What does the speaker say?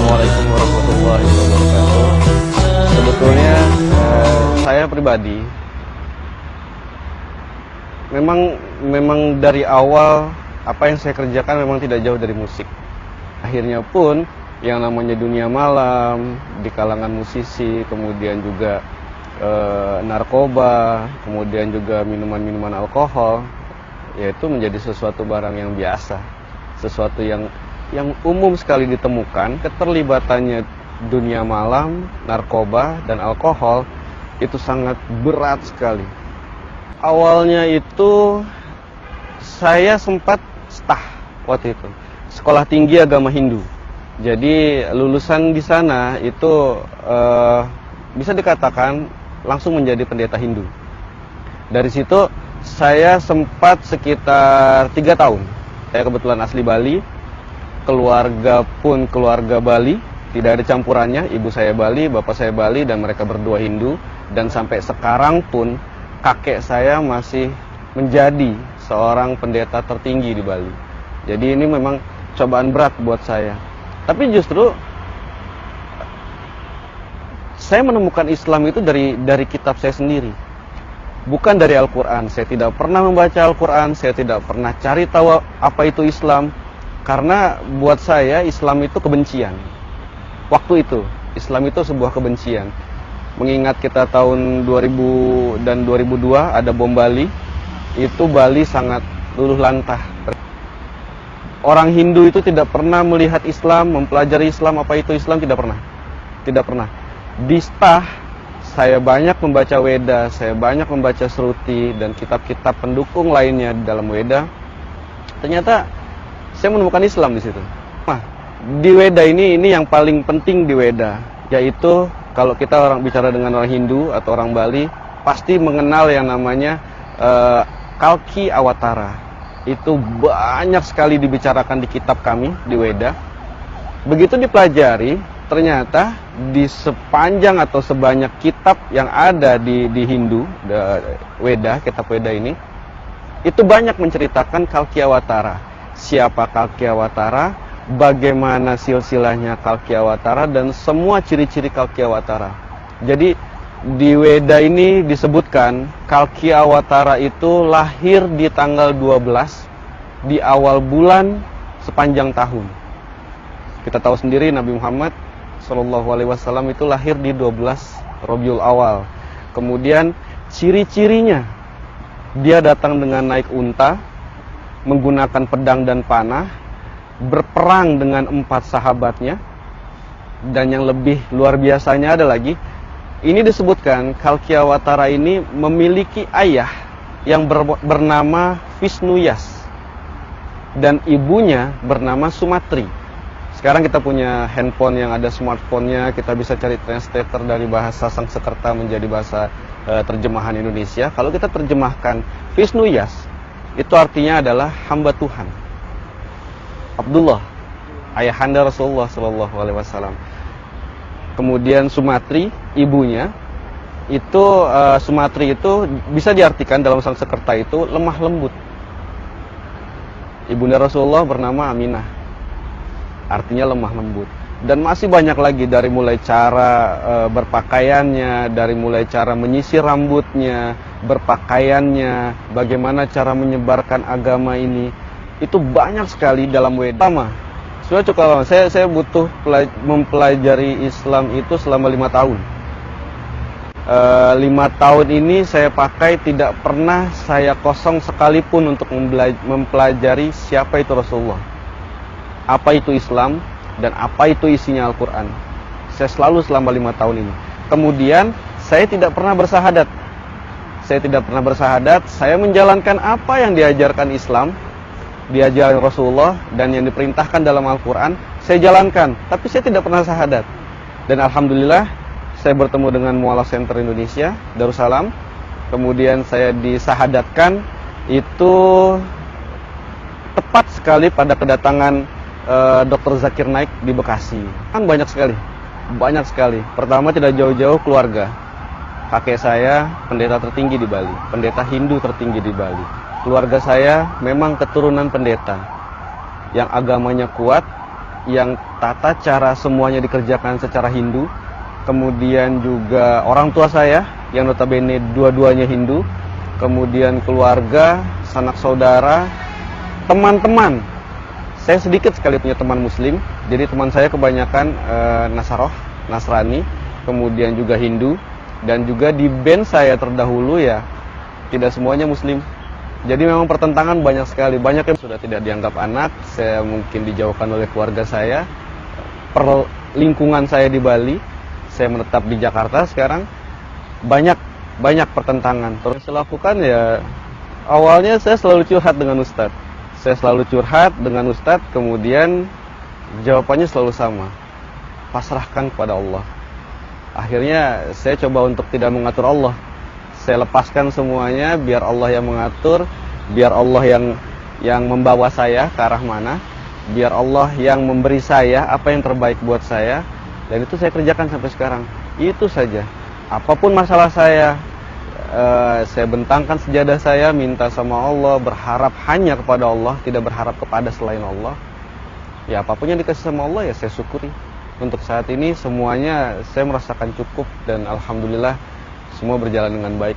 Assalamualaikum warahmatullahi wabarakatuh. Sebetulnya saya pribadi memang dari awal apa yang saya kerjakan memang tidak jauh dari musik. Akhirnya pun yang namanya dunia malam di kalangan musisi, kemudian juga narkoba, kemudian juga minuman-minuman alkohol, yaitu menjadi sesuatu barang yang biasa, sesuatu yang umum sekali ditemukan. Keterlibatannya dunia malam, narkoba, dan alkohol itu sangat berat sekali. Awalnya itu saya sempat stah waktu itu, sekolah tinggi agama Hindu. Jadi lulusan di sana itu bisa dikatakan langsung menjadi pendeta Hindu. Dari situ saya sempat sekitar 3 tahun. Saya kebetulan asli Bali, keluarga pun keluarga Bali, tidak ada campurannya. Ibu saya Bali, bapak saya Bali, dan mereka berdua Hindu. Dan sampai sekarang pun kakek saya masih menjadi seorang pendeta tertinggi di Bali. Jadi ini memang cobaan berat buat saya. Tapi justru saya menemukan Islam itu dari kitab saya sendiri, bukan dari Al-Quran. Saya tidak pernah membaca Al-Quran, saya tidak pernah cari tahu apa itu Islam, karena buat saya Islam itu kebencian. Waktu itu Islam itu sebuah kebencian. Mengingat kita tahun 2000 dan 2002 ada bom Bali, itu Bali sangat luluh lantah. Orang Hindu itu tidak pernah melihat Islam, mempelajari Islam, apa itu Islam, tidak pernah. Tidak pernah. Di Stah, saya banyak membaca Weda, saya banyak membaca Sruti, dan kitab-kitab pendukung lainnya di dalam Weda. Ternyata saya menemukan Islam di situ. Nah, di Weda ini yang paling penting di Weda, yaitu kalau kita bicara dengan orang Hindu atau orang Bali, pasti mengenal yang namanya Kalki Awatara. Itu banyak sekali dibicarakan di kitab kami di Weda. Begitu dipelajari, ternyata di sepanjang atau sebanyak kitab yang ada di Hindu, Weda, kitab Weda ini, itu banyak menceritakan Kalki Awatara. Siapa Kalki Awatara, bagaimana silsilahnya Kalki Awatara, dan semua ciri-ciri Kalki Awatara. Jadi di Weda ini disebutkan Kalki Awatara itu lahir di tanggal 12 di awal bulan sepanjang tahun. Kita tahu sendiri Nabi Muhammad SAW itu lahir di 12 Rabiul Awal. Kemudian ciri-cirinya, dia datang dengan naik unta, menggunakan pedang dan panah, berperang dengan 4 sahabatnya, dan yang lebih luar biasanya ada lagi, ini disebutkan Kalki Awatara ini memiliki ayah yang bernama Visnuyas, dan ibunya bernama Sumatri. Sekarang kita punya handphone yang ada smartphone-nya, kita bisa cari translator dari bahasa Sanskerta menjadi bahasa terjemahan Indonesia. Kalau kita terjemahkan Visnuyas, itu artinya adalah hamba Tuhan. Abdullah, ayahanda Rasulullah SAW. Kemudian Sumatri, ibunya, itu Sumatri itu bisa diartikan dalam Sanskerta itu lemah lembut. Ibunda Rasulullah bernama Aminah, artinya lemah lembut. Dan masih banyak lagi, dari mulai cara berpakaiannya, dari mulai cara menyisir rambutnya, berpakaiannya, bagaimana cara menyebarkan agama ini, itu banyak sekali dalam Weda. Sudah cukup lama. Saya butuh mempelajari Islam itu selama 5 tahun. 5 tahun ini saya pakai, tidak pernah saya kosong sekalipun untuk mempelajari siapa itu Rasulullah, apa itu Islam, dan apa itu isinya Al-Quran. Saya selalu selama 5 tahun ini. Kemudian saya tidak pernah bersahadat. Saya menjalankan apa yang diajarkan Islam, diajarkan Rasulullah, dan yang diperintahkan dalam Al-Quran, saya jalankan. Tapi saya tidak pernah syahadat. Dan Alhamdulillah, saya bertemu dengan Mu'alaf Center Indonesia, Darussalam. Kemudian saya disahadatkan, itu tepat sekali pada kedatangan Dr. Zakir Naik di Bekasi. Kan banyak sekali. Pertama, tidak jauh-jauh keluarga. Kakek saya pendeta tertinggi di Bali, pendeta Hindu tertinggi di Bali. Keluarga saya memang keturunan pendeta yang agamanya kuat, yang tata cara semuanya dikerjakan secara Hindu. Kemudian juga orang tua saya yang notabene dua-duanya Hindu. Kemudian keluarga, sanak saudara, teman-teman. Saya sedikit sekali punya teman muslim. Jadi teman saya kebanyakan Nasrani, kemudian juga Hindu. Dan juga di band saya terdahulu ya tidak semuanya muslim. Jadi memang pertentangan banyak sekali. Banyak yang sudah tidak dianggap anak. Saya mungkin dijauhkan oleh keluarga saya. Lingkungan saya di Bali. Saya menetap di Jakarta sekarang. Banyak pertentangan. Terus saya lakukan ya, awalnya saya selalu curhat dengan Ustadz. Kemudian jawabannya selalu sama. Pasrahkan kepada Allah. Akhirnya saya coba untuk tidak mengatur Allah. Saya lepaskan semuanya, biar Allah yang mengatur, biar Allah yang membawa saya ke arah mana, biar Allah yang memberi saya apa yang terbaik buat saya, dan itu saya kerjakan sampai sekarang. Itu saja. Apapun masalah saya bentangkan sejadah saya, minta sama Allah, berharap hanya kepada Allah, tidak berharap kepada selain Allah. Ya apapun yang dikasih sama Allah ya saya syukuri. Untuk saat ini semuanya saya merasakan cukup dan alhamdulillah semua berjalan dengan baik.